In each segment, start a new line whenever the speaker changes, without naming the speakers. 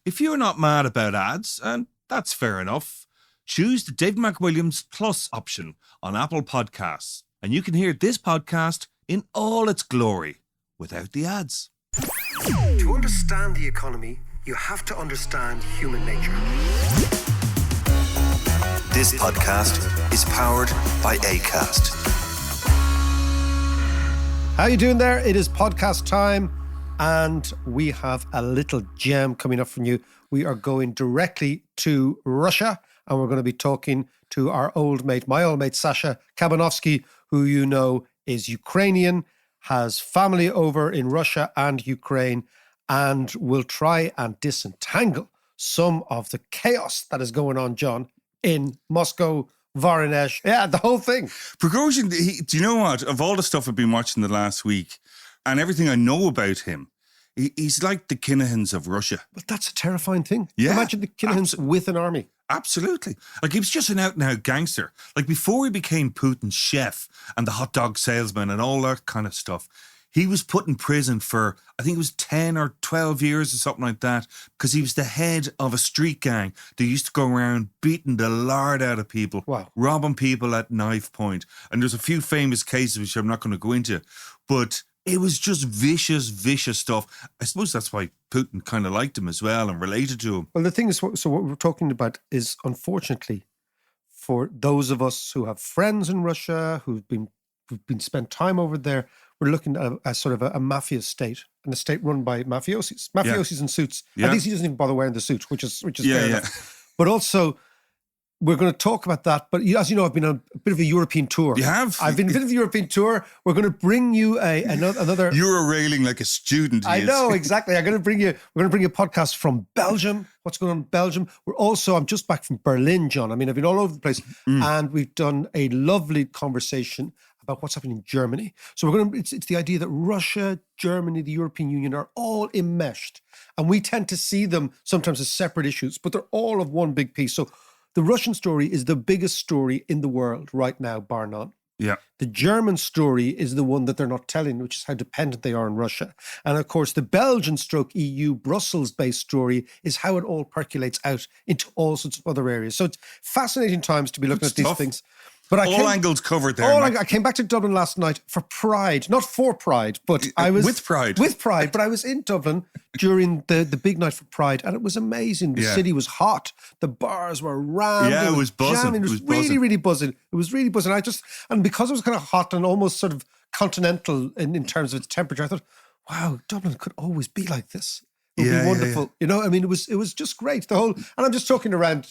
If you're not mad about ads, and that's fair enough, choose the Dave McWilliams Plus option on Apple Podcasts, and you can hear this podcast in all its glory without the ads.
To understand the economy, you have to understand human nature.
This podcast is powered by Acast.
How you doing there? It is podcast time, and we have a little gem coming up from you. We are going directly to Russia, and we're going to be talking to my old mate, Sasha Kabanovsky, who you know is Ukrainian, has family over in Russia and Ukraine, and will try and disentangle some of the chaos that is going on, John, in Moscow, Voronezh, the whole thing.
Prigozhin, do you know what? Of all the stuff I've been watching the last week and everything I know about him, he's like the Kinahans of Russia.
But that's a terrifying thing.
Yeah,
imagine the Kinahans with an army.
Absolutely. Like, he was just an out-and-out gangster. Like, before he became Putin's chef and the hot dog salesman and all that kind of stuff, he was put in prison for, I think it was 10 or 12 years or something like that, because he was the head of a street gang that used to go around beating the lard out of people, robbing people at knife point. And there's a few famous cases which I'm not going to go into, but it was just vicious stuff. I suppose that's why Putin kind of liked him as well and related to him.
Well, the thing is, so what we're talking about is, unfortunately, for those of us who have friends in Russia, who've been spent time over there, we're looking at a sort of a mafia state, and a state run by mafiosis in suits.
Yeah.
At least he doesn't even bother wearing the suit, which is fair enough. But also, we're going to talk about that. But as you know, I've been on a bit of a European tour.
You have?
I've been a bit of a European tour. We're going to bring you another.
You were railing like a student.
I know, exactly. We're going to bring you a podcast from Belgium. What's going on in Belgium? I'm just back from Berlin, John. I mean, I've been all over the place, and we've done a lovely conversation about what's happening in Germany. So it's the idea that Russia, Germany, the European Union are all enmeshed, and we tend to see them sometimes as separate issues, but they're all of one big piece. So the Russian story is the biggest story in the world right now, bar none.
Yeah.
The German story is the one that they're not telling, which is how dependent they are on Russia. And of course, the Belgian EU Brussels-based story is how it all percolates out into all sorts of other areas. So it's fascinating times to be looking at these things. But
angles covered there.
I came back to Dublin last night for Pride, not for Pride, but I was
with Pride.
But I was in Dublin during the big night for Pride, and it was amazing. The city was hot, the bars were rammed.
Yeah, it was buzzing.
It was really buzzing. It was really buzzing. And because it was kind of hot and almost sort of continental in terms of its temperature, I thought, wow, Dublin could always be like this. It would be wonderful. Yeah. You know, I mean, it was just great. And I'm just talking around,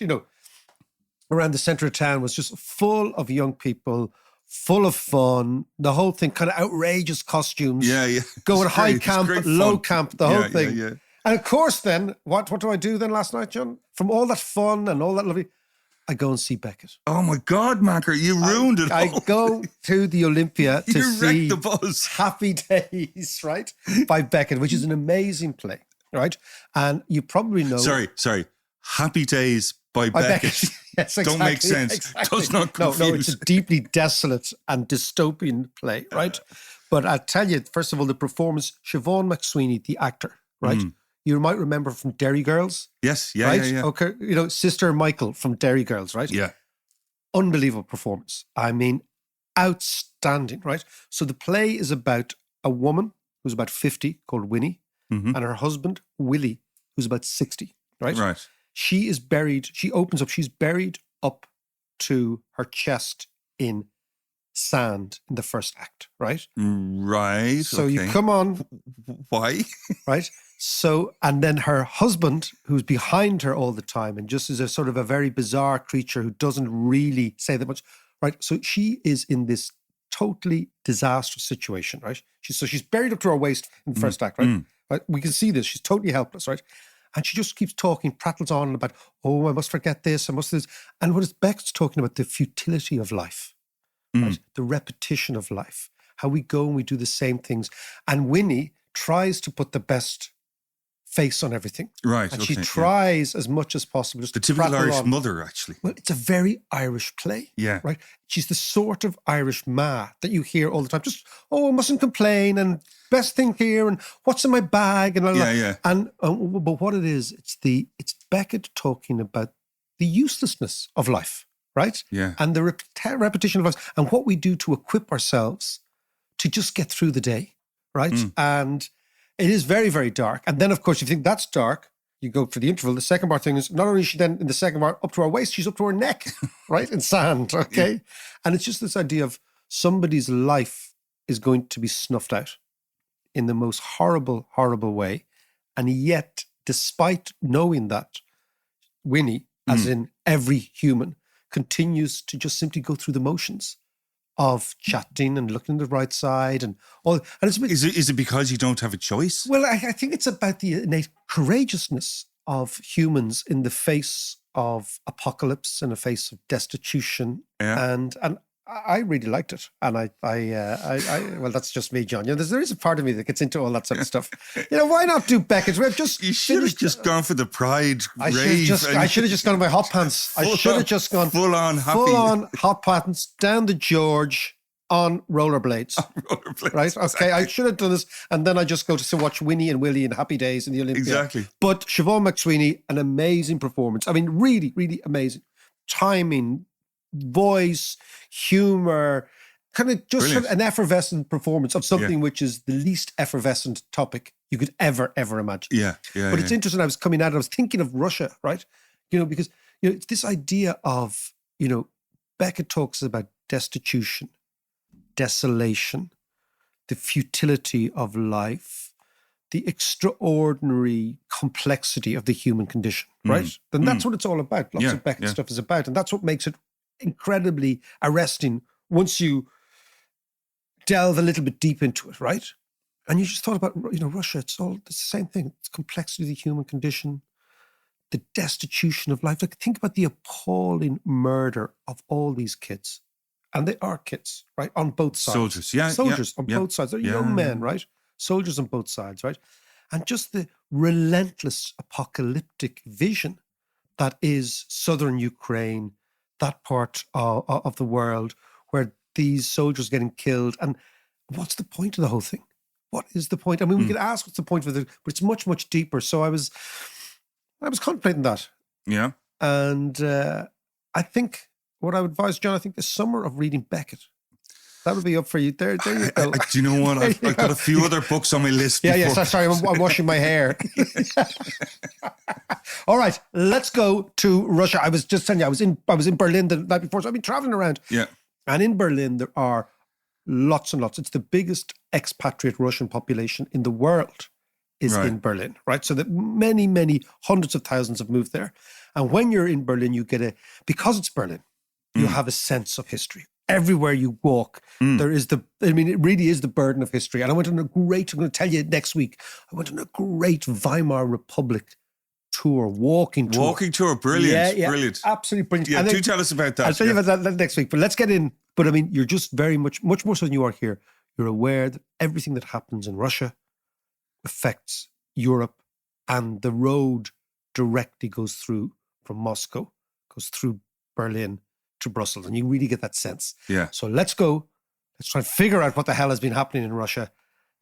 around the centre of town was just full of young people, full of fun, the whole thing, kind of outrageous costumes.
Yeah.
Going high camp, low camp, the whole thing.
Yeah.
And of course then, what do I do then last night, John? From all that fun and all that lovely, I go and see Beckett.
Oh my God, Macker, you ruined it all.
I go to the Olympia to see
the buzz.
Happy Days, right, by Beckett, which is an amazing play, right? And you probably know...
Sorry. Happy Days by Beckett.
Yes, exactly.
Don't make sense.
Exactly.
Does not confuse.
No, it's a deeply desolate and dystopian play, right? But I tell you, first of all, the performance, Siobhan McSweeney, the actor, right? You might remember from Derry Girls.
Yes,
right?
Yeah.
Okay, Sister Michael from Derry Girls, right?
Yeah.
Unbelievable performance. I mean, outstanding, right? So the play is about a woman who's about 50 called Winnie and her husband, Willie, who's about 60, right?
Right.
She's buried up to her chest in sand in the first act, right?
Right.
So you come on.
Why?
Right. So, and then her husband, who's behind her all the time and just is a sort of a very bizarre creature who doesn't really say that much, right? So she is in this totally disastrous situation, right? She's buried up to her waist in the first act, right? Right? We can see this. She's totally helpless, right? And she just keeps talking, prattles on about, oh, I must forget this, I must do this. And what is Beck's talking about? The futility of life, right? The repetition of life, how we go and we do the same things. And Winnie tries to put the best face on everything.
Right.
And
okay,
she tries as much as possible just
The
to
typical
prattle
Irish
on.
mother, actually.
Well, it's a very Irish play.
Yeah.
Right? She's the sort of Irish ma that you hear all the time. Just, I mustn't complain, and best thing here, and what's in my bag, and
Yeah.
And but what it is, it's Beckett talking about the uselessness of life, right?
Yeah.
And the repetition of life, and what we do to equip ourselves to just get through the day, right? And it is very, very dark. And then, of course, you think that's dark, you go for the interval. The second bar thing is not only is she then in the second bar up to her waist, she's up to her neck, right? In sand, okay? And it's just this idea of somebody's life is going to be snuffed out in the most horrible, horrible way. And yet, despite knowing that, Winnie, as in every human, continues to just simply go through the motions of chatting and looking at the right side and all. And it's
Is it because you don't have a choice?
well, I think it's about the innate courageousness of humans in the face of apocalypse, in the face of destitution,
Yeah.
and I really liked it. And I well, that's just me, John. There is a part of me that gets into all that sort of stuff. Why not do Beckett? We've just
You should have just gone for the pride rave.
I should have just gone in my hot pants. I should have just gone
full on happy.
full on hot pants down the George on rollerblades.
rollerblades.
Right? Okay, I should have done this. And then I just go to watch Winnie and Willie in Happy Days in the Olympia.
Exactly.
But Siobhan McSweeney, an amazing performance. I mean, really, really amazing. Timing, voice, humor, kind of just
Brilliant.
an effervescent performance of something which is the least effervescent topic you could ever imagine.
Yeah.
But it's interesting. I was coming out, I was thinking of Russia, right? Because, it's this idea of, Beckett talks about destitution, desolation, the futility of life, the extraordinary complexity of the human condition, right? And that's what it's all about. Lots of Beckett stuff is about. And that's what makes it incredibly arresting once you delve a little bit deep into it, right? And you just thought about, Russia, it's the same thing. It's complexity of the human condition, the destitution of life. Like, think about the appalling murder of all these kids. And they are kids, right? On both sides.
Soldiers, yeah.
Soldiers on both sides. They're young men, right? Soldiers on both sides, right? And just the relentless apocalyptic vision that is southern Ukraine, that part of the world where these soldiers getting killed. And what's the point of the whole thing? What is the point? I mean, we could ask what's the point of it, but it's much, much deeper. So I was contemplating that.
Yeah.
And I think what I would advise, John, I think the summer of reading Beckett, that would be up for you. There you go.
Do you know what? I've got a few other books on my list.
Yeah,
before.
sorry, I'm washing my hair. All right, let's go to Russia. I was just telling you, I was in Berlin the night before, so I've been traveling around.
Yeah.
And in Berlin, there are lots and lots. It's the biggest expatriate Russian population in the world is in Berlin, right? So that many, many hundreds of thousands have moved there. And when you're in Berlin, you get because it's Berlin, you have a sense of history. Everywhere you walk, there is it really is the burden of history. And I went on I'm going to tell you next week, I went on a great Weimar Republic tour, walking tour.
Walking tour, brilliant, brilliant.
Absolutely brilliant.
Yeah,
And then,
do tell us about that.
I'll tell you about that next week, but let's get in. But I mean, you're just very much more so than you are here. You're aware that everything that happens in Russia affects Europe, and the road directly goes through from Moscow, goes through Berlin to Brussels, and you really get that sense.
Yeah.
So let's go. Let's try and figure out what the hell has been happening in Russia.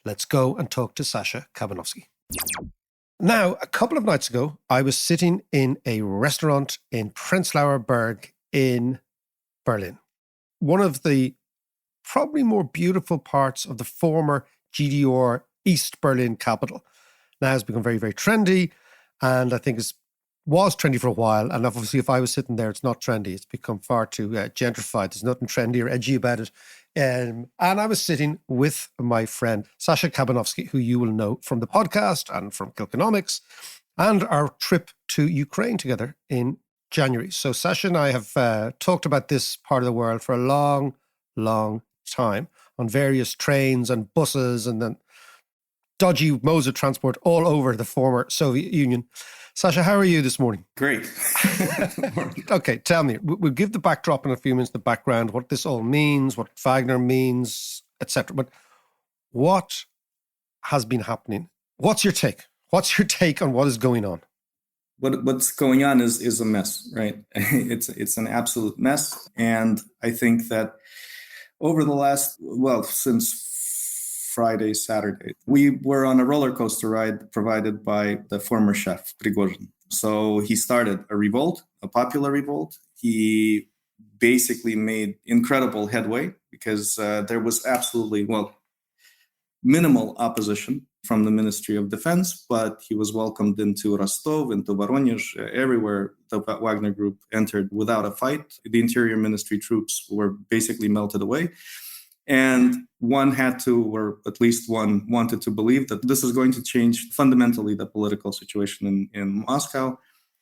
Let's go and talk to Sasha Kabanovsky. Now, a couple of nights ago, I was sitting in a restaurant in Prenzlauer Berg in Berlin. One of the probably more beautiful parts of the former GDR East Berlin capital. Now has become very, very trendy, and I think was trendy for a while. And obviously, if I was sitting there, it's not trendy. It's become far too gentrified. There's nothing trendy or edgy about it. And I was sitting with my friend Sasha Kabanovsky, who you will know from the podcast and from Kilconomics, and our trip to Ukraine together in January. So Sasha and I have talked about this part of the world for a long, long time on various trains and buses and then dodgy modes of transport all over the former Soviet Union. Sasha, how are you this morning?
Great.
Okay, tell me. We'll give the backdrop in a few minutes, the background, what this all means, what Wagner means, etc. But what has been happening? What's your take? What's your take on what is going on?
What's going on is a mess, right? It's an absolute mess. And I think that over the since Friday, Saturday, we were on a roller coaster ride provided by the former chef, Prigozhin. So he started a popular revolt. He basically made incredible headway because there was absolutely, minimal opposition from the Ministry of Defense, but he was welcomed into Rostov, into Voronezh, everywhere the Wagner Group entered without a fight. The Interior Ministry troops were basically melted away. And one had to, or at least one wanted to believe that this is going to change fundamentally the political situation in Moscow.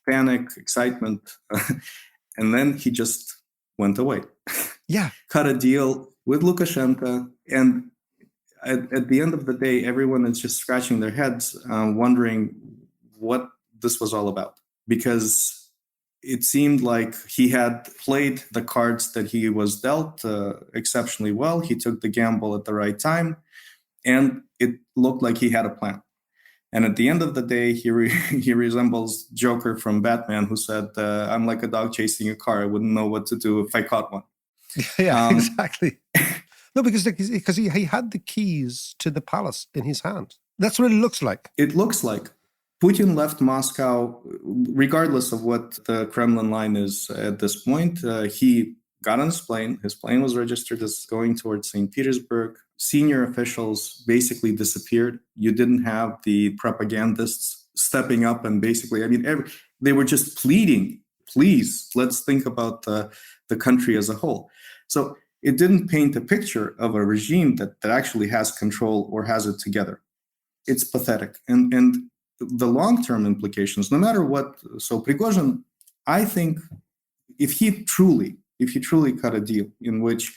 Panic, excitement. And then he just went away.
Yeah.
Cut a deal with Lukashenko. And at the end of the day, everyone is just scratching their heads, wondering what this was all about. Because it seemed like he had played the cards that he was dealt exceptionally well. He took the gamble at the right time, and it looked like he had a plan. And at the end of the day, he resembles Joker from Batman, who said, "I'm like a dog chasing a car. I wouldn't know what to do if I caught one."
Yeah, exactly. No, because he had the keys to the palace in his hand. That's what it looks like.
It looks like Putin left Moscow, regardless of what the Kremlin line is at this point. He got on his plane. His plane was registered as going towards St. Petersburg. Senior officials basically disappeared. You didn't have the propagandists stepping up and basically, they were just pleading, please, let's think about the country as a whole. So it didn't paint a picture of a regime that actually has control or has it together. It's pathetic. And the long-term implications, no matter what. So Prigozhin, I think if he truly cut a deal in which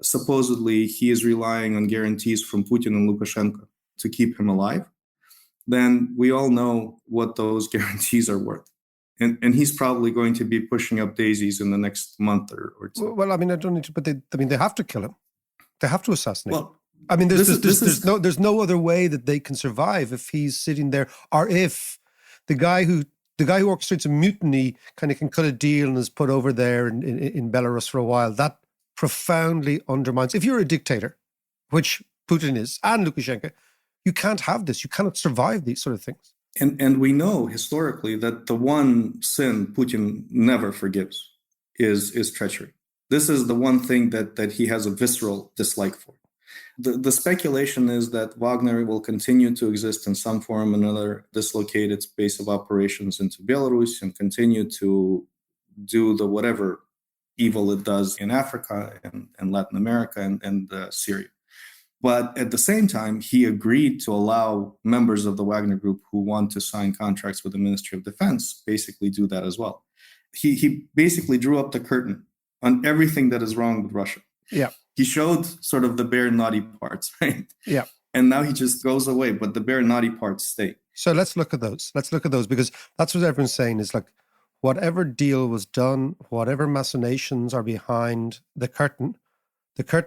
supposedly he is relying on guarantees from Putin and Lukashenko to keep him alive, then we all know what those guarantees are worth. And he's probably going to be pushing up daisies in the next month or two.
Well, I don't need to, but they have to kill him. They have to assassinate him.
Well,
there's no other way that they can survive if he's sitting there, or if the guy who orchestrates a mutiny kind of can cut a deal and is put over there in Belarus for a while. That profoundly undermines. If you're a dictator, which Putin is, and Lukashenko, you can't have this. You cannot survive these sort of things.
And we know historically that the one sin Putin never forgives is treachery. This is the one thing that he has a visceral dislike for. The speculation is that Wagner will continue to exist in some form or another, dislocate its base of operations into Belarus and continue to do the whatever evil it does in Africa and Latin America and Syria. But at the same time, he agreed to allow members of the Wagner Group who want to sign contracts with the Ministry of Defense basically do that as well. He basically drew up the curtain on everything that is wrong with Russia.
Yeah.
He showed sort of the bare naughty parts, right?
Yeah.
And now he just goes away, but the bare naughty parts stay.
So let's look at those. Because that's what everyone's saying is like, whatever deal was done, whatever machinations are behind the curtain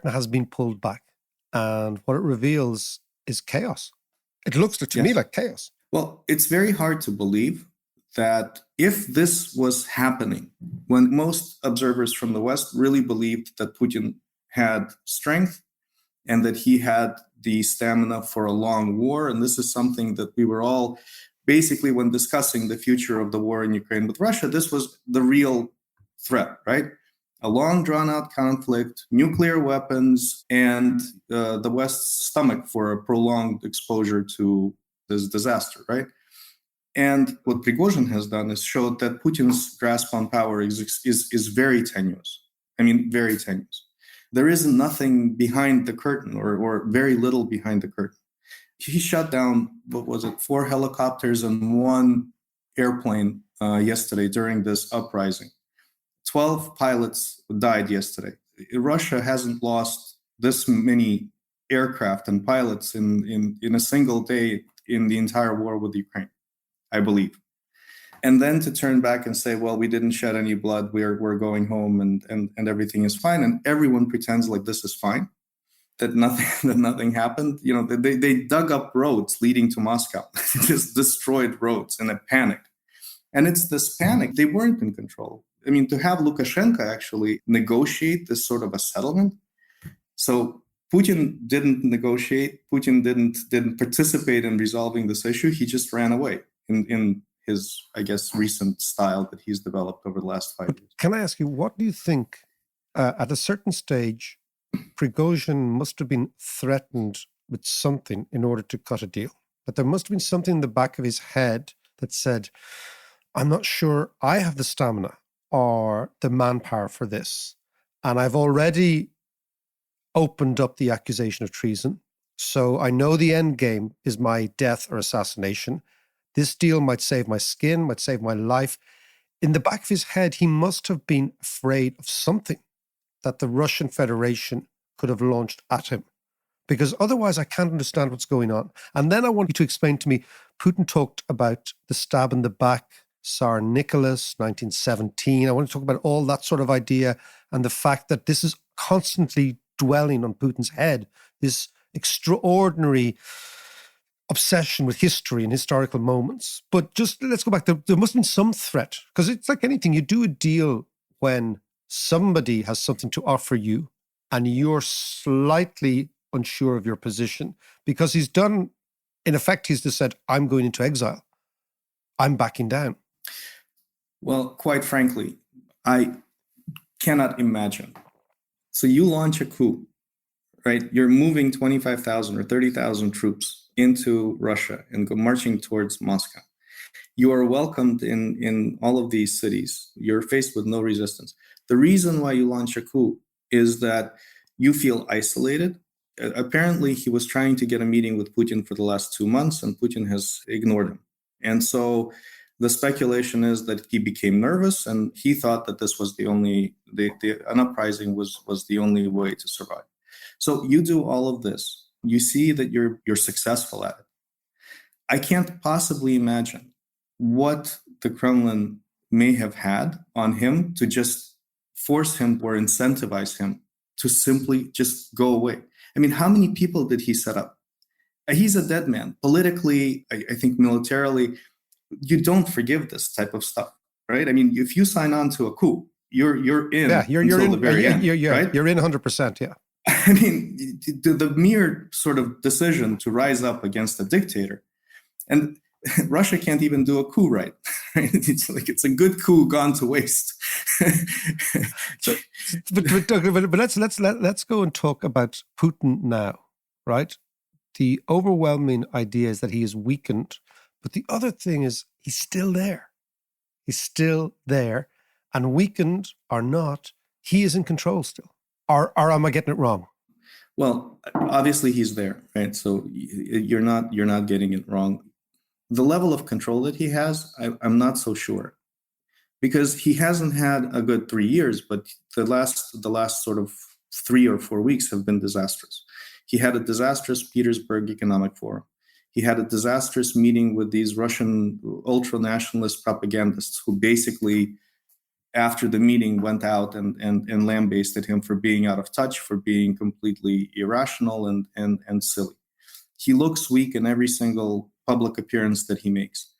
has been pulled back. And what it reveals is chaos. It looks to me like chaos.
Well, it's very hard to believe that if this was happening, when most observers from the West really believed that Putin had strength and that he had the stamina for a long war, and this is something that we were all basically, when discussing the future of the war in Ukraine with Russia, this was the real threat, right? A long, drawn-out conflict, nuclear weapons, and the West's stomach for a prolonged exposure to this disaster, right? And what Prigozhin has done is showed that Putin's grasp on power is very tenuous. Very tenuous. There is nothing behind the curtain, or very little behind the curtain. He shut down, 4 helicopters and 1 airplane yesterday during this uprising. 12 pilots died yesterday. Russia hasn't lost this many aircraft and pilots in a single day in the entire war with Ukraine, I believe. And then to turn back and say, well, we didn't shed any blood, we're going home and everything is fine. And everyone pretends like this is fine. that nothing that nothing happened. They dug up roads leading to Moscow, just destroyed roads in a panic. And it's this panic. They weren't in control. I mean, to have Lukashenko actually negotiate this sort of a settlement. So Putin didn't negotiate. Putin didn't participate in resolving this issue. He just ran away in his, I guess, recent style that he's developed over the last 5 years.
Can I ask you, what do you think at a certain stage, Prigozhin must have been threatened with something in order to cut a deal? That there must have been something in the back of his head that said, I'm not sure I have the stamina or the manpower for this. And I've already opened up the accusation of treason. So I know the end game is my death or assassination. This deal might save my skin, might save my life. In the back of his head, he must have been afraid of something that the Russian Federation could have launched at him. Because otherwise I can't understand what's going on. And then I want you to explain to me, Putin talked about the stab in the back, Tsar Nicholas, 1917. I want to talk about all that sort of idea and the fact that this is constantly dwelling on Putin's head, this extraordinary obsession with history and historical moments. But just let's go back. There must have been some threat, because it's like anything. You do a deal when somebody has something to offer you and you're slightly unsure of your position, because he's done, in effect, he's just said, I'm going into exile. I'm backing down.
Well, quite frankly, I cannot imagine. So you launch a coup, right? You're moving 25,000 or 30,000 troops into Russia and go marching towards Moscow. You are welcomed in all of these cities. You're faced with no resistance. The reason why you launch a coup is that you feel isolated. Apparently, he was trying to get a meeting with Putin for the last 2 months, and Putin has ignored him. And so the speculation is that he became nervous, and he thought that this was an uprising was the only way to survive. So you do all of this. You see that you're successful at it. I can't possibly imagine what the Kremlin may have had on him to just force him or incentivize him to simply just go away. I mean, how many people did he set up? He's a dead man. Politically, I think militarily, you don't forgive this type of stuff, right? I mean, if you sign on to a coup, you're in.
Yeah, you're
until
in
the very end, right?
You're in 100%. Yeah.
I mean, the mere sort of decision to rise up against a dictator, and Russia can't even do a coup, right? It's like it's a good coup gone to waste.
but let's go and talk about Putin now, right? The overwhelming idea is that he is weakened, but the other thing is he's still there. He's still there, and weakened or not, he is in control still. Or am I getting it wrong?
Well, obviously he's there, right? So you're not getting it wrong. The level of control that he has, I'm not so sure, because he hasn't had a good 3 years, but the last sort of 3 or 4 weeks have been disastrous. He had a disastrous Petersburg Economic Forum. He had a disastrous meeting with these Russian ultra-nationalist propagandists who basically, after the meeting, went out and lambasted him for being out of touch, for being completely irrational and silly. He looks weak in every single public appearance that he makes.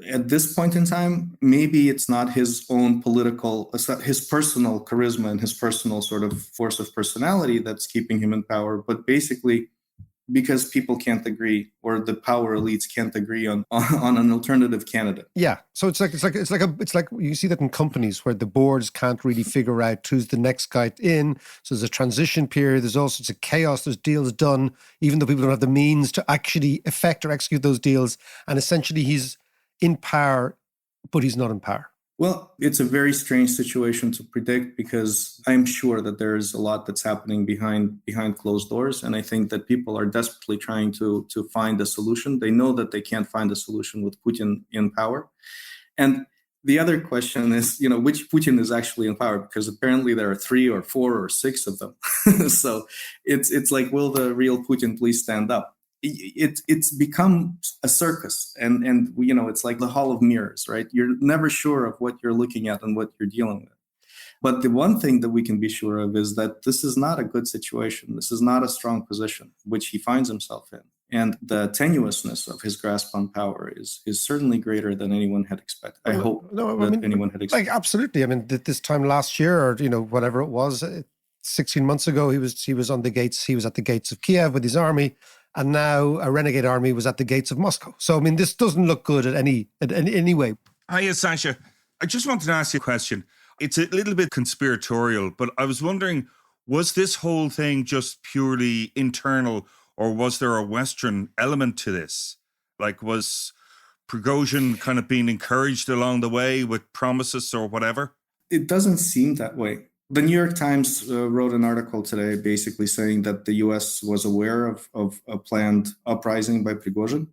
At this point in time, maybe it's not his own his personal charisma and his personal sort of force of personality that's keeping him in power, but basically because people can't agree, or the power elites can't agree on an alternative candidate.
Yeah, so it's like you see that in companies where the boards can't really figure out who's the next guy in. So there's a transition period. There's all sorts of chaos. There's deals done, even though people don't have the means to actually effect or execute those deals. And essentially, he's in power, but he's not in power.
Well, it's a very strange situation to predict, because I'm sure that there is a lot that's happening behind closed doors. And I think that people are desperately trying to find a solution. They know that they can't find a solution with Putin in power. And the other question is, which Putin is actually in power? Because apparently there are 3 or 4 or 6 of them. So it's like, will the real Putin please stand up? It's become a circus, and it's like the Hall of Mirrors, right? You're never sure of what you're looking at and what you're dealing with. But the one thing that we can be sure of is that this is not a good situation. This is not a strong position which he finds himself in. And the tenuousness of his grasp on power is certainly greater than anyone had expected. I hope anyone had expected.
Like, absolutely. I mean, this time last year, or whatever it was, 16 months ago, he was on the gates. He was at the gates of Kiev with his army, and now a renegade army was at the gates of Moscow. So, I mean, this doesn't look good at any way.
Hiya, Sasha. I just wanted to ask you a question. It's a little bit conspiratorial, but I was wondering, was this whole thing just purely internal, or was there a Western element to this? Like, was Prigozhin kind of being encouraged along the way with promises or whatever?
It doesn't seem that way. The New York Times wrote an article today basically saying that the U.S. was aware of a planned uprising by Prigozhin,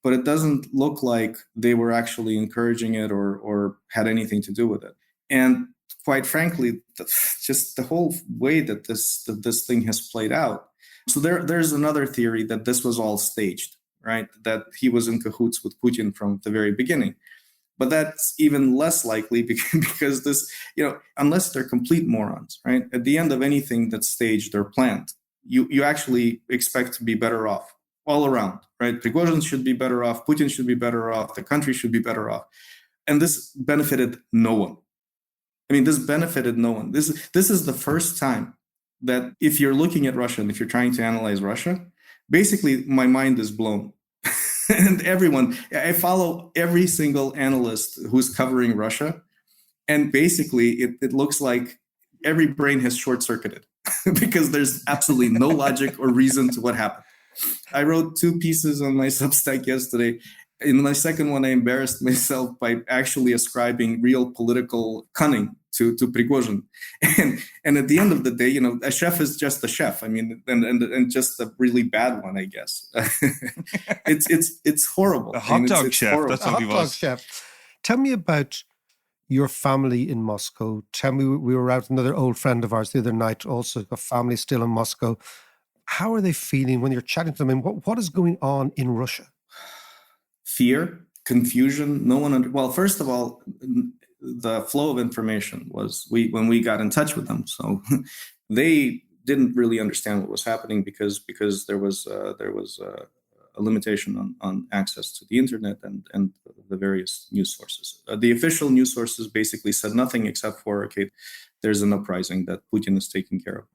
but it doesn't look like they were actually encouraging it or had anything to do with it. And quite frankly, just the whole way that this thing has played out. So there's another theory that this was all staged, right? That he was in cahoots with Putin from the very beginning. But that's even less likely because this, unless they're complete morons, right? At the end of anything that's staged or planned, you actually expect to be better off all around, right? Prigozhin should be better off, Putin should be better off, the country should be better off. And this benefited no one. I mean, this benefited no one. This is the first time that if you're looking at Russia and if you're trying to analyze Russia, basically my mind is blown. And I follow every single analyst who's covering Russia. And basically it looks like every brain has short-circuited because there's absolutely no logic or reason to what happened. I wrote 2 pieces on my Substack yesterday. In my second one, I embarrassed myself by actually ascribing real political cunning to Prigozhin. And at the end of the day, a chef is just a chef. I mean, and just a really bad one, I guess. It's horrible.
A hot dog chef.
Horrible.
That's what he was.
Hot dog chef. Tell me about your family in Moscow. Tell me, we were out with another old friend of ours the other night, also a family still in Moscow. How are they feeling when you're chatting to them? I mean, what is going on in Russia?
Fear, confusion. No one. Well, first of all, the flow of information was when we got in touch with them. So they didn't really understand what was happening because there was a limitation on access to the internet and the various news sources. The official news sources basically said nothing except for, okay, there's an uprising that Putin is taking care of.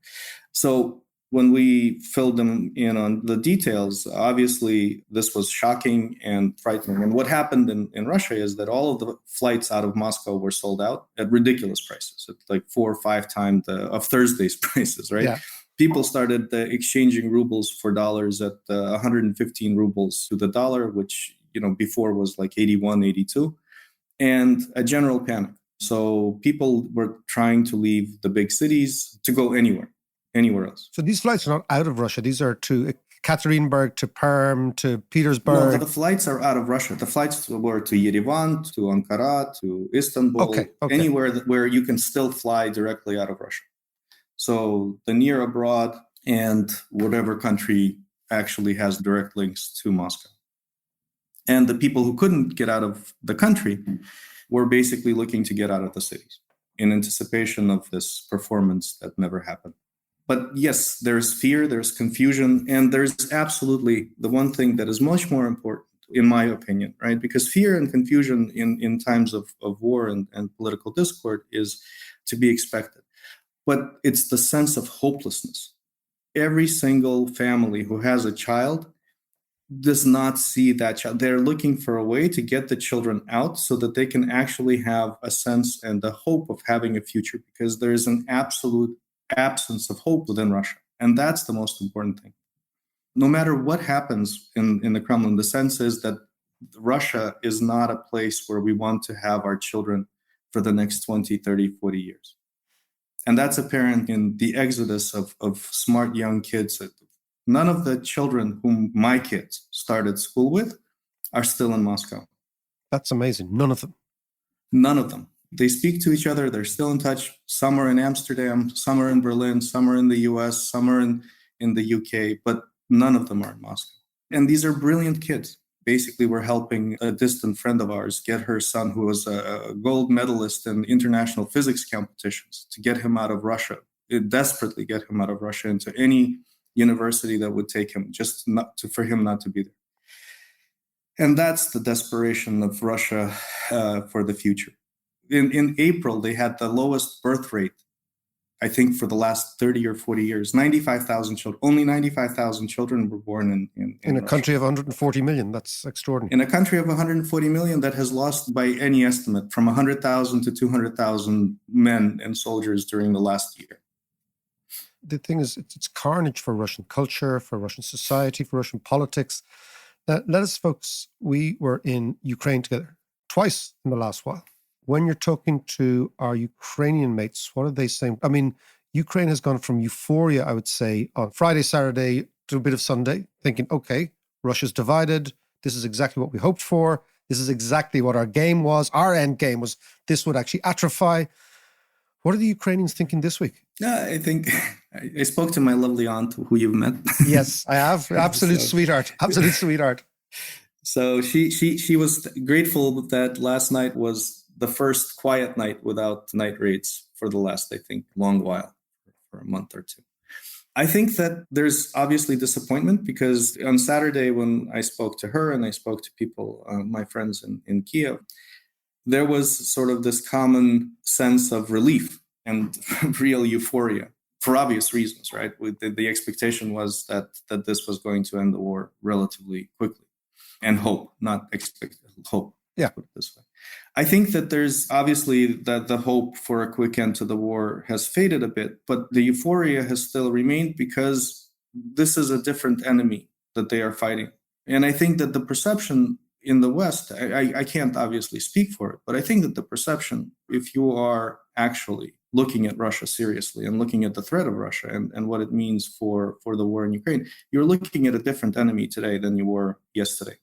So when we filled them in on the details, obviously this was shocking and frightening. And what happened in Russia is that all of the flights out of Moscow were sold out at ridiculous prices, at like 4 or 5 times of Thursday's prices, right? Yeah. People started exchanging rubles for dollars at 115 rubles to the dollar, which before was like 81, 82, and a general panic. So people were trying to leave the big cities to go anywhere else.
So these flights are not out of Russia. These are to Ekaterinburg, to Perm, to Petersburg.
No, the flights are out of Russia. The flights were to Yerevan, to Ankara, to Istanbul, anywhere where you can still fly directly out of Russia. So the near abroad and whatever country actually has direct links to Moscow. And the people who couldn't get out of the country were basically looking to get out of the cities in anticipation of this performance that never happened. But yes, there's fear, there's confusion, and there's absolutely the one thing that is much more important, in my opinion, right? Because fear and confusion in times of war and political discord is to be expected. But it's the sense of hopelessness. Every single family who has a child does not see that child. They're looking for a way to get the children out so that they can actually have a sense and the hope of having a future, because there is an absolute absence of hope within Russia. And that's the most important thing. No matter what happens in the Kremlin, the sense is that Russia is not a place where we want to have our children for the next 20, 30, 40 years. And that's apparent in the exodus of smart young kids. None of the children whom my kids started school with are still in Moscow.
That's amazing. None of them.
None of them. They speak to each other. They're still in touch. Some are in Amsterdam, some are in Berlin, some are in the US, some are in the UK, but none of them are in Moscow. And these are brilliant kids. basically were helping a distant friend of ours get her son, who was a gold medalist in international physics competitions, to get him out of Russia, desperately get him out of Russia into any university that would take him, just for him not to be there. And that's the desperation of Russia for the future. In April, they had the lowest birth rate, I think, for the last 30 or 40 years. 95,000 children. Only 95,000 children were born in
a
Russia.
country of 140 million. That's extraordinary.
In a country of 140 million that has lost, by any estimate, from 100,000 to 200,000 men and soldiers during the last year.
The thing is, it's carnage for Russian culture, for Russian society, for Russian politics. Let us, folks, we were in Ukraine together twice in the last while. When you're talking to our Ukrainian mates, what are they saying? I mean, Ukraine has gone from euphoria, I would say, on Friday, Saturday to a bit of Sunday, thinking, okay, Russia's divided. This is exactly what we hoped for. This is exactly what our game was. Our end game was this would actually atrophy. What are the Ukrainians thinking this week?
I think I spoke to my lovely aunt, who you've met.
Yes, I have. Absolute sweetheart. Absolute sweetheart.
So she was grateful that last night was the first quiet night without night raids for the last, I think, long while, for a month or two. I think that there's obviously disappointment, because on Saturday when I spoke to her and I spoke to people, my friends in Kiev, there was sort of this common sense of relief and real euphoria for obvious reasons, right? The expectation was that this was going to end the war relatively quickly, and hope, not expect, hope.
Yeah.
Put it this way. I think that there's obviously that the hope for a quick end to the war has faded a bit, but the euphoria has still remained, because this is a different enemy that they are fighting. And I think that the perception in the West, I can't obviously speak for it, but I think that the perception, if you are actually looking at Russia seriously and looking at the threat of Russia and what it means for the war in Ukraine, you're looking at a different enemy today than you were yesterday.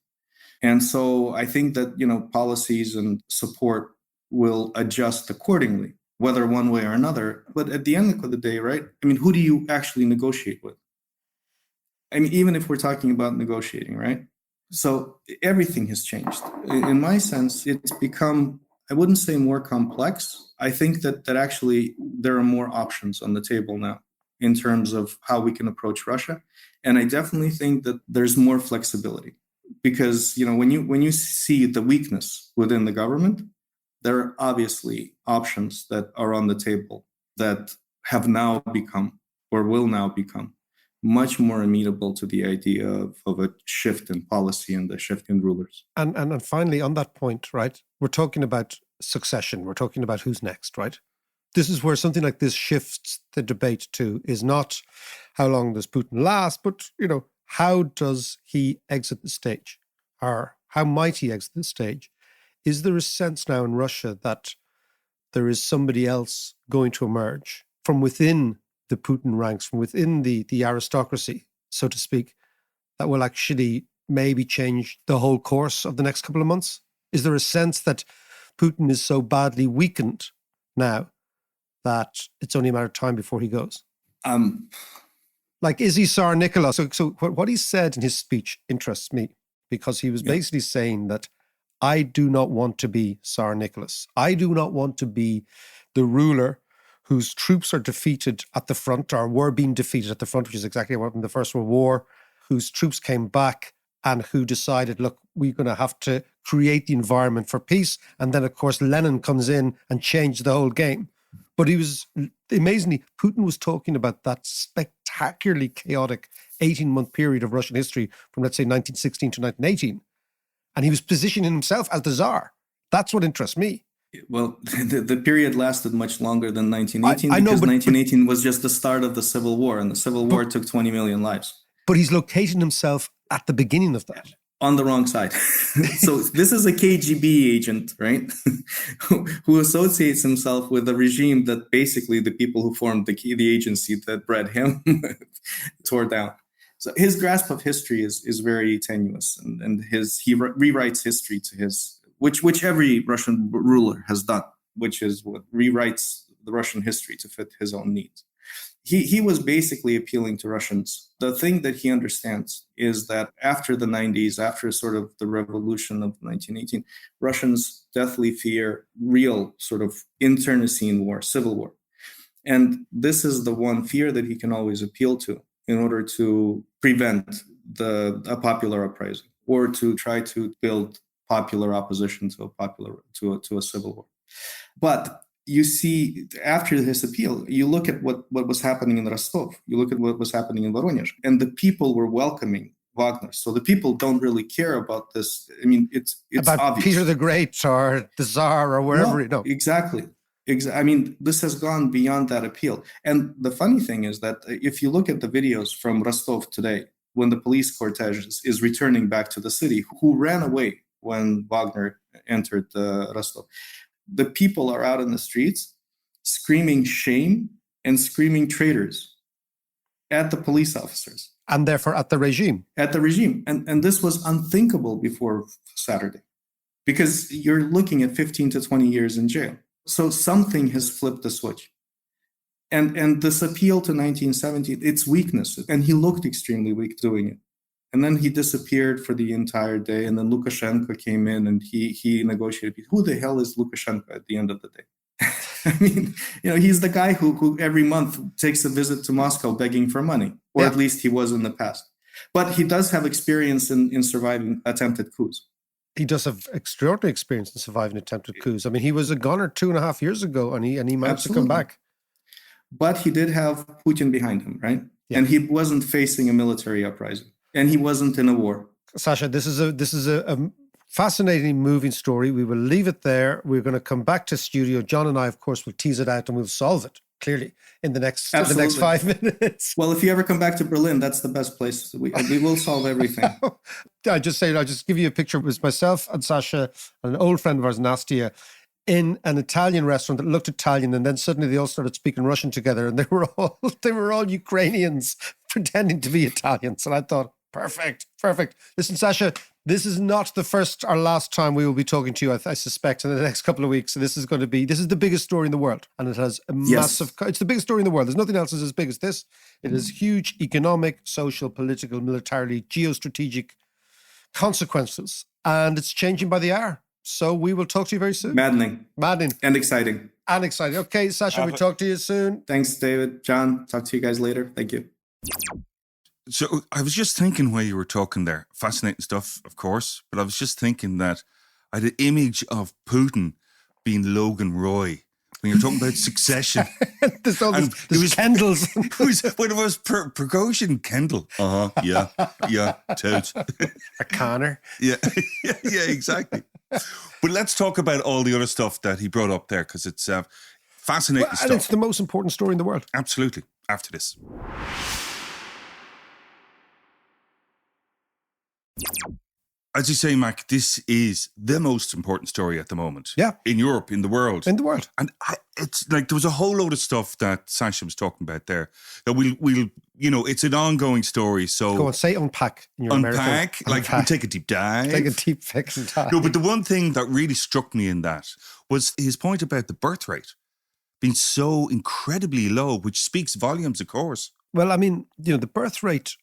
And so I think that, policies and support will adjust accordingly, whether one way or another. But at the end of the day, right? I mean, who do you actually negotiate with? I mean, even if we're talking about negotiating, right? So everything has changed. In my sense, it's become, I wouldn't say more complex. I think that actually there are more options on the table now in terms of how we can approach Russia. And I definitely think that there's more flexibility. Because, when you see the weakness within the government, there are obviously options that are on the table that have now become, or will now become, much more amenable to the idea of a shift in policy and a shift in rulers.
And finally, on that point, right, we're talking about succession. We're talking about who's next, right? This is where something like this shifts the debate to, is not how long does Putin last, but, how does he exit the stage? Or how might he exit the stage? Is there a sense now in Russia that there is somebody else going to emerge from within the Putin ranks, from within the aristocracy, so to speak, that will actually maybe change the whole course of the next couple of months? Is there a sense that Putin is so badly weakened now that it's only a matter of time before he goes? Like, is he Tsar Nicholas? So what he said in his speech interests me, because he was basically saying that I do not want to be Tsar Nicholas. I do not want to be the ruler whose troops are defeated at the front, or were being defeated at the front, which is exactly what happened in the First World War, whose troops came back and who decided, look, we're going to have to create the environment for peace. And then, of course, Lenin comes in and changed the whole game. But he was, amazingly, Putin was talking about that spectacularly chaotic 18-month period of Russian history from, let's say, 1916 to 1918. And he was positioning himself as the Tsar. That's what interests me.
Well, the period lasted much longer than 1918,
I know,
because
but
1918 was just the start of the Civil War, and the Civil War took 20 million lives.
But he's locating himself at the beginning of that.
On the wrong side. So this is a KGB agent, right? who associates himself with a regime that basically the people who formed the agency that bred him tore down. So his grasp of history is very tenuous, and he rewrites history to his, which every Russian ruler has done, which is what rewrites the Russian history to fit his own needs. he was basically appealing to Russians. The thing that he understands is that after the 90s, after sort of the revolution of 1918, Russians deathly fear real sort of internecine war, civil war. And this is the one fear that he can always appeal to in order to prevent a popular uprising or to try to build popular opposition to a civil war. But you see, after his appeal, you look at what was happening in Rostov, you look at what was happening in Voronezh, and the people were welcoming Wagner. So the people don't really care about this. I mean, it's
about
obvious.
Peter the Great or the Tsar or wherever. No.
Exactly. I mean, this has gone beyond that appeal. And the funny thing is that if you look at the videos from Rostov today, when the police cortege is returning back to the city, who ran away when Wagner entered Rostov, the people are out in the streets screaming shame and screaming traitors at the police officers.
And therefore at the regime.
At the regime. And this was unthinkable before Saturday, because you're looking at 15 to 20 years in jail. So something has flipped the switch. And this appeal to 1917, its weakness, and he looked extremely weak doing it. And then he disappeared for the entire day. And then Lukashenko came in and he negotiated. Who the hell is Lukashenko at the end of the day? I mean, he's the guy who every month takes a visit to Moscow begging for money, or at least he was in the past. But he does have experience in surviving attempted coups.
He does have extraordinary experience in surviving attempted coups. I mean, he was a gunner 2.5 years ago, and he managed to come back.
But he did have Putin behind him, right? Yeah. And he wasn't facing a military uprising, and he wasn't in a war.
Sasha, this is a fascinating, moving story. We will leave it there. We're going to come back to studio. John and I, of course, will tease it out and we'll solve it clearly in the next 5 minutes.
Well, if you ever come back to Berlin, that's the best place. We will solve everything.
I'll just give you a picture. It was myself and Sasha and an old friend of ours, Nastia, in an Italian restaurant that looked Italian, and then suddenly they all started speaking Russian together, and they were all Ukrainians pretending to be Italians. And I thought, perfect. Listen, Sasha, this is not the first or last time we will be talking to you, I suspect, in the next couple of weeks. So this is the biggest story in the world. And it has a massive, it's the biggest story in the world. There's nothing else as big as this. It has huge economic, social, political, militarily, geostrategic consequences. And it's changing by the hour. So we will talk to you very soon.
Maddening. And exciting.
Okay, Sasha, we'll talk to you soon.
Thanks, David. John, talk to you guys later. Thank you.
So I was just thinking while you were talking there, fascinating stuff, of course, but I was just thinking that I had an image of Putin being Logan Roy when you're talking about Succession.
There's all these Kendalls.
It was Prigozhin Kendall. Yeah, totes.
A Connor.
Yeah, exactly. But let's talk about all the other stuff that he brought up there, because it's fascinating stuff.
And it's the most important story in the world.
Absolutely. After this. As you say, Mac, this is the most important story at the moment.
Yeah.
In Europe, in the world.
In the world.
And it's like there was a whole load of stuff that Sasha was talking about there that we'll it's an ongoing story. So
go on, say unpack in your
unpack,
American.
Like we'll take a deep dive.
Take a deep fucking dive.
No, but the one thing that really struck me in that was his point about the birth rate being so incredibly low, which speaks volumes, of course.
Well, I mean, the birth rate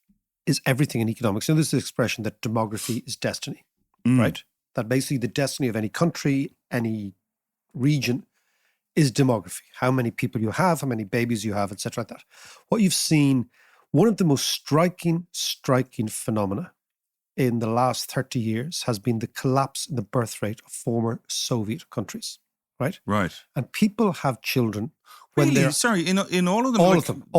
is everything in economics. So there's the expression that demography is destiny, right? That basically the destiny of any country, any region is demography. How many people you have, how many babies you have, etc. like that. What you've seen, one of the most striking phenomena in the last 30 years has been the collapse in the birth rate of former Soviet countries, right?
Right.
And people have children when
really?
they're...
Sorry, in all of them?
All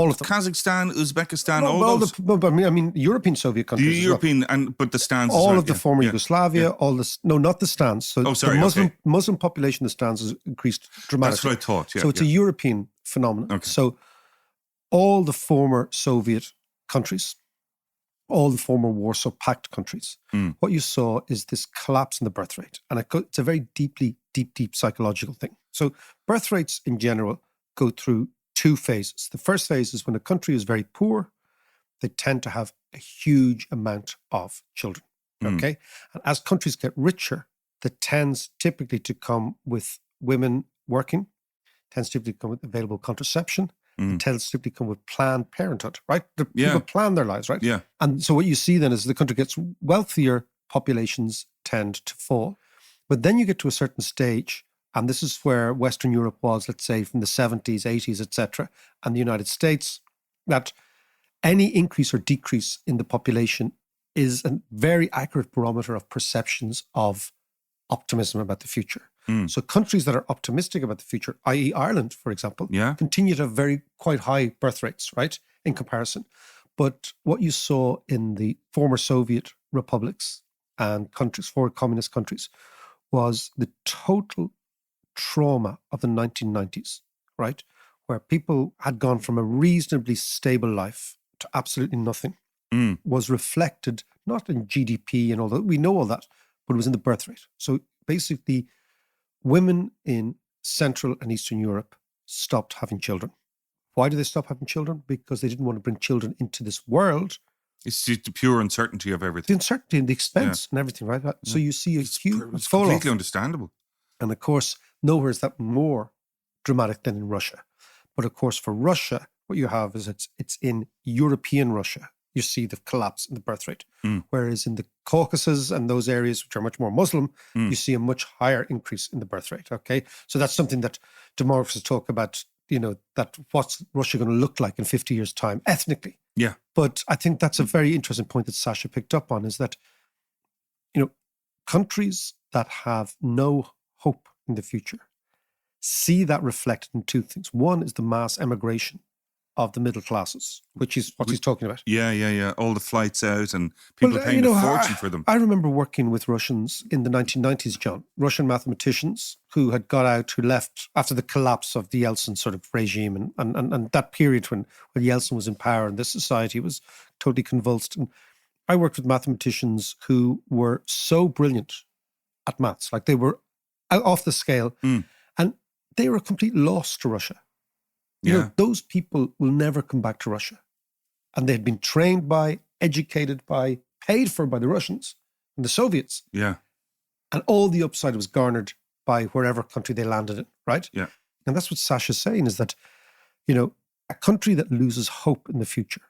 of them.
Kazakhstan, Uzbekistan, all those?
I mean, European Soviet countries.
The European, but the stands
all
as well,
of the former Yugoslavia, not the stands. So the Muslim population, the stands has increased dramatically.
That's what I thought, yeah.
So it's a European phenomenon. Okay. So all the former Soviet countries, all the former Warsaw Pact countries, what you saw is this collapse in the birth rate. And it's a very deep psychological thing. So birth rates in general go through two phases. The first phase is when a country is very poor, they tend to have a huge amount of children, okay? And as countries get richer, that tends typically to come with women working, tends typically to come with available contraception, until simply come with Planned Parenthood, right?
Yeah.
People plan their lives, right?
Yeah.
And so what you see then is the country gets wealthier, populations tend to fall. But then you get to a certain stage, and this is where Western Europe was, let's say, from the 70s, 80s, etc., and the United States, that any increase or decrease in the population is a very accurate barometer of perceptions of optimism about the future. So countries that are optimistic about the future, i.e. Ireland, for example,
Yeah.
continue to have quite high birth rates, right, in comparison. But what you saw in the former Soviet republics and countries, former communist countries, was the total trauma of the 1990s, right, where people had gone from a reasonably stable life to absolutely nothing, was reflected not in GDP and all that, we know all that, but it was in the birth rate. So basically, women in Central and Eastern Europe stopped having children. Why did they stop having children? Because they didn't want to bring children into this world.
It's just the pure uncertainty of
The
everything.
uncertainty and the expense and everything, right? So you see a huge
It's
fall off.
completely understandable.
And of course, nowhere is that more dramatic than in Russia. But of course, for Russia, what you have is it's in European Russia. You see the collapse in the birth rate. Whereas in the Caucasus and those areas which are much more Muslim, you see a much higher increase in the birth rate. Okay. So that's something that demographers talk about, that what's Russia going to look like in 50 years' time ethnically.
Yeah.
But I think that's a very interesting point that Sasha picked up on, is that, countries that have no hope in the future see that reflected in two things. One is the mass emigration of the middle classes, which is what he's talking about.
Yeah. All the flights out and people paying a fortune for them.
I remember working with Russians in the 1990s, John, Russian mathematicians who had got out, who left after the collapse of the Yeltsin sort of regime and that period when Yeltsin was in power and this society was totally convulsed. And I worked with mathematicians who were so brilliant at maths, like they were out off the scale, and they were a complete loss to Russia. Those people will never come back to Russia. And they had been trained by, educated by, paid for by the Russians and the Soviets.
Yeah.
And all the upside was garnered by wherever country they landed in, right?
Yeah.
And that's what Sasha's saying, is that, a country that loses hope in the future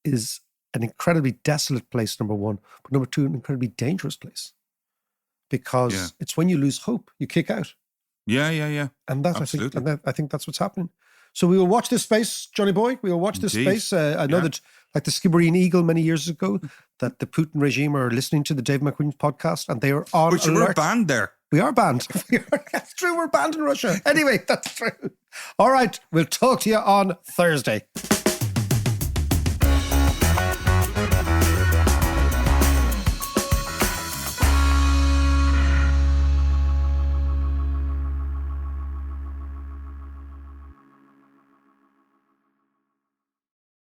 is an incredibly desolate place, number one, but number two, an incredibly dangerous place. Because it's when you lose hope, you kick out.
Yeah.
And that
Absolutely.
I think that's what's happening. So we will watch this space, Johnny boy. We will watch this
Indeed.
space. I know that, like the Skibbereen Eagle many years ago, that the Putin regime are listening to the Dave McQueen podcast, and they are on
Which
alert.
we're banned there.
We are banned. That's true. We're banned in Russia. Anyway, that's true. All right. We'll talk to you on Thursday.